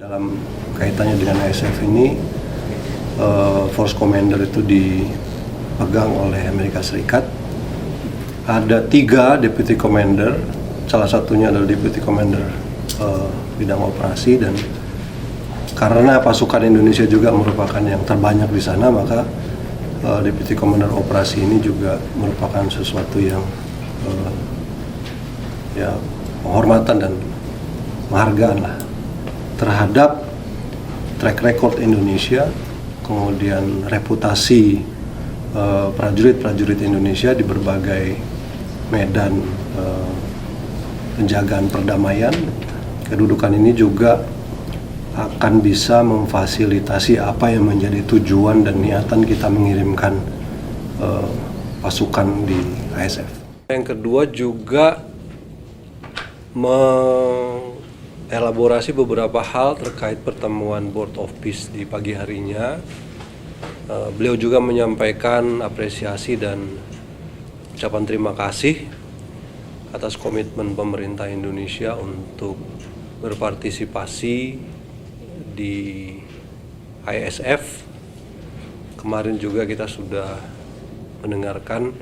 Dalam kaitannya dengan ISAF ini, Force Commander itu dipegang oleh Amerika Serikat. Ada 3 Deputy Commander, salah satunya adalah Deputy Commander bidang operasi, dan karena pasukan Indonesia juga merupakan yang terbanyak di sana, maka Deputy Commander operasi ini juga merupakan sesuatu yang penghormatan dan penghargaan lah terhadap track record Indonesia, kemudian reputasi prajurit-prajurit Indonesia di berbagai medan penjagaan perdamaian. Kedudukan ini juga akan bisa memfasilitasi apa yang menjadi tujuan dan niatan kita mengirimkan pasukan di ISAF. Yang kedua juga elaborasi beberapa hal terkait pertemuan Board of Peace di pagi harinya. Beliau juga menyampaikan apresiasi dan ucapan terima kasih atas komitmen pemerintah Indonesia untuk berpartisipasi di ISAF. Kemarin juga kita sudah mendengarkan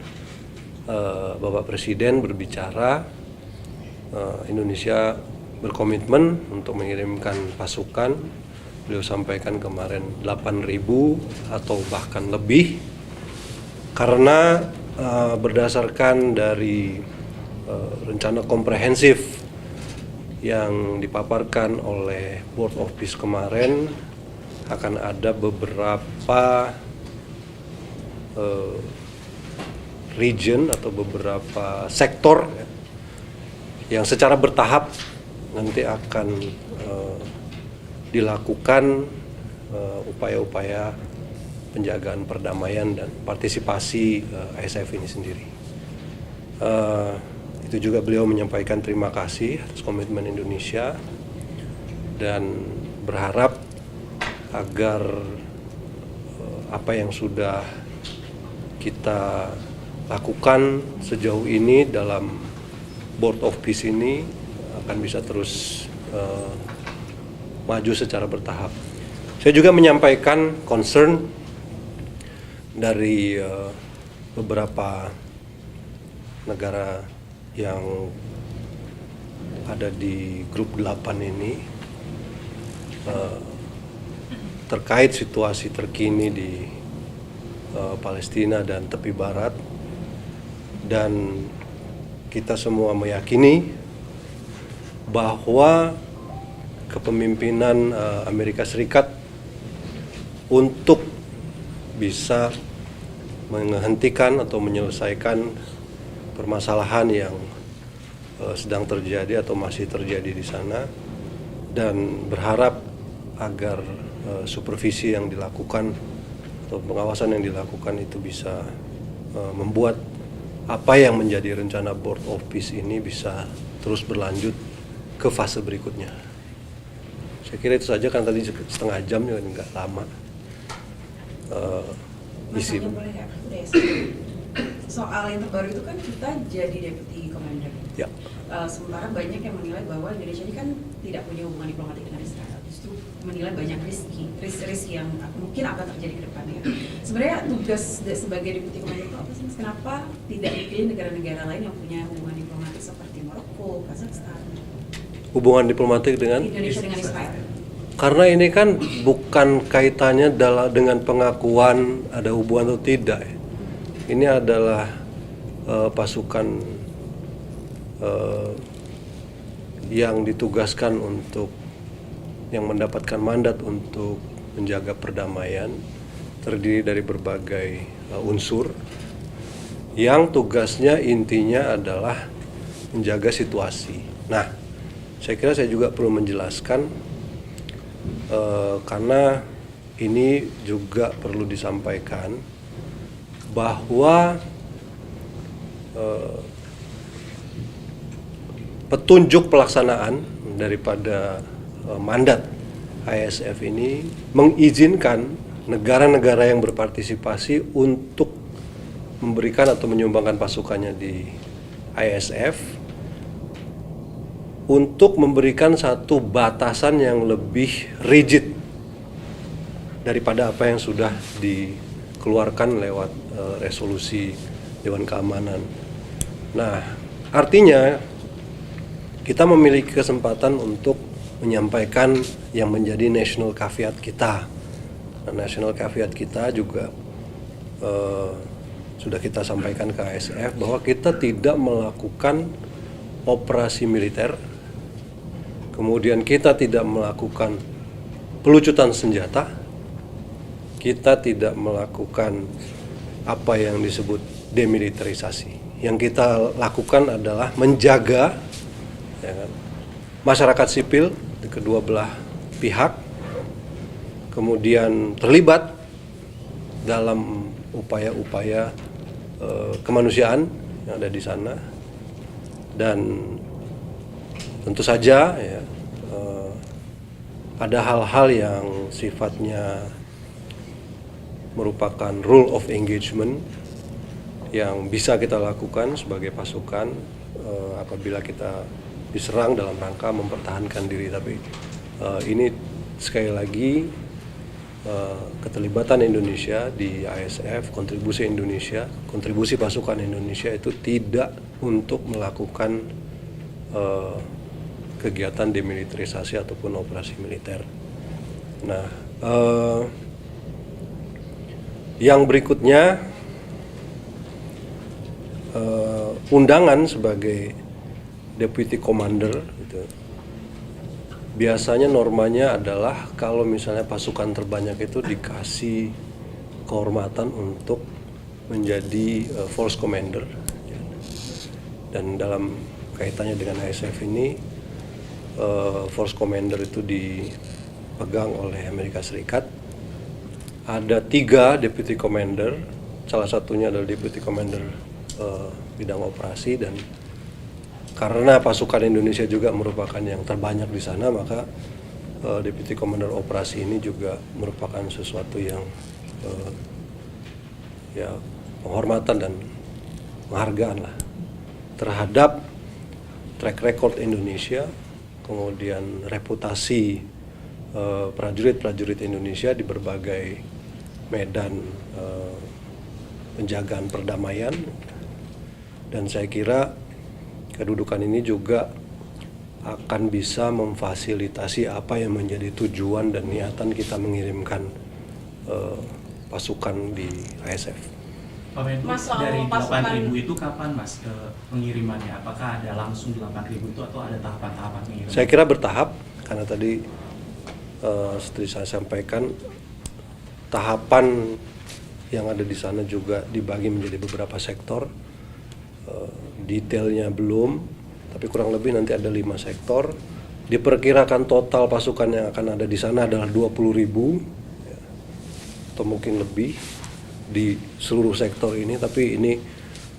Bapak Presiden berbicara, Indonesia berkomitmen untuk mengirimkan pasukan. Beliau sampaikan kemarin 8.000 atau bahkan lebih, karena berdasarkan dari rencana komprehensif yang dipaparkan oleh Board of Peace kemarin, akan ada beberapa region atau beberapa sektor yang secara bertahap nanti akan dilakukan upaya-upaya penjagaan perdamaian dan partisipasi ISAF ini sendiri. Itu juga beliau menyampaikan terima kasih atas komitmen Indonesia dan berharap agar apa yang sudah kita lakukan sejauh ini dalam Board of Peace ini akan bisa terus maju secara bertahap. Saya juga menyampaikan concern dari beberapa negara yang ada di grup 8 ini terkait situasi terkini di Palestina dan tepi barat, dan kita semua meyakini bahwa kepemimpinan Amerika Serikat untuk bisa menghentikan atau menyelesaikan permasalahan yang sedang terjadi atau masih terjadi di sana, dan berharap agar supervisi yang dilakukan atau pengawasan yang dilakukan itu bisa membuat apa yang menjadi rencana Board of Peace ini bisa terus berlanjut ke fase berikutnya. Saya kira itu saja, kan tadi setengah jam juga nggak lama. Isi. Soal yang terbaru itu kan kita jadi Deputy Commander. Ya. Sementara banyak yang menilai bahwa Indonesia ini kan tidak punya hubungan diplomatik dengan Israel. Justru menilai banyak risk yang mungkin akan terjadi ke depannya. Sebenarnya tugas sebagai Deputy Commander itu apa sih? Kenapa tidak dipilih negara-negara lain yang punya hubungan diplomatik seperti Maroko, Kazakhstan? Hubungan diplomatik dengan Indonesia dengan Israel. Karena ini kan bukan kaitannya dengan pengakuan ada hubungan atau tidak. Ini adalah pasukan yang ditugaskan untuk, yang mendapatkan mandat untuk menjaga perdamaian, terdiri dari berbagai unsur yang tugasnya intinya adalah menjaga situasi. Nah, saya kira saya juga perlu menjelaskan karena ini juga perlu disampaikan bahwa petunjuk pelaksanaan daripada mandat ISAF ini mengizinkan negara-negara yang berpartisipasi untuk memberikan atau menyumbangkan pasukannya di ISAF untuk memberikan satu batasan yang lebih rigid daripada apa yang sudah dikeluarkan lewat resolusi Dewan Keamanan. Nah, artinya kita memiliki kesempatan untuk menyampaikan yang menjadi national caveat kita. Nah, national caveat kita juga sudah kita sampaikan ke ASF bahwa kita tidak melakukan operasi militer, kemudian kita tidak melakukan pelucutan senjata, kita tidak melakukan apa yang disebut demilitarisasi. Yang kita lakukan adalah menjaga ya kan, masyarakat sipil di kedua belah pihak, kemudian terlibat dalam upaya-upaya kemanusiaan yang ada di sana, dan tentu saja ya, ada hal-hal yang sifatnya merupakan rule of engagement yang bisa kita lakukan sebagai pasukan apabila kita diserang dalam rangka mempertahankan diri. Tapi ini sekali lagi keterlibatan Indonesia di ASF, kontribusi pasukan Indonesia itu tidak untuk melakukan kegiatan demilitarisasi ataupun operasi militer. Nah, yang berikutnya, undangan sebagai deputy commander gitu. Biasanya normanya adalah kalau misalnya pasukan terbanyak itu dikasih kehormatan untuk menjadi force commander. Dan dalam kaitannya dengan ASF ini, force commander itu dipegang oleh Amerika Serikat. Ada 3 deputy commander, salah satunya adalah deputy commander bidang operasi, dan karena pasukan Indonesia juga merupakan yang terbanyak di sana, maka Deputy Commander Operasi ini juga merupakan sesuatu yang ya penghormatan dan penghargaan lah terhadap track record Indonesia, kemudian reputasi prajurit-prajurit Indonesia di berbagai medan penjagaan perdamaian. Dan saya kira kedudukan ini juga akan bisa memfasilitasi apa yang menjadi tujuan dan niatan kita mengirimkan pasukan di ASF. Pak Menko, Mas, dari pasukan 8.000 itu kapan Mas pengirimannya? Apakah ada langsung 8.000 itu atau ada tahapan-tahapan pengiriman? Saya kira bertahap, karena tadi seperti saya sampaikan, tahapan yang ada di sana juga dibagi menjadi beberapa sektor. Detailnya belum, tapi kurang lebih nanti ada 5 sektor. Diperkirakan total pasukan yang akan ada di sana adalah 20.000 ya, atau mungkin lebih di seluruh sektor ini, tapi ini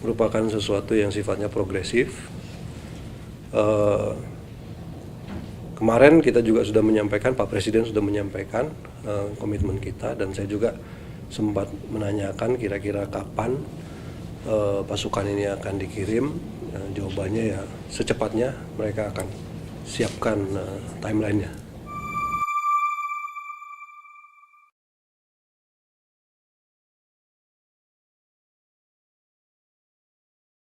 merupakan sesuatu yang sifatnya progresif. Kemarin kita juga sudah menyampaikan, Pak Presiden sudah menyampaikan komitmen kita, dan saya juga sempat menanyakan kira-kira kapan pasukan ini akan dikirim. Jawabannya ya secepatnya mereka akan siapkan timelinenya.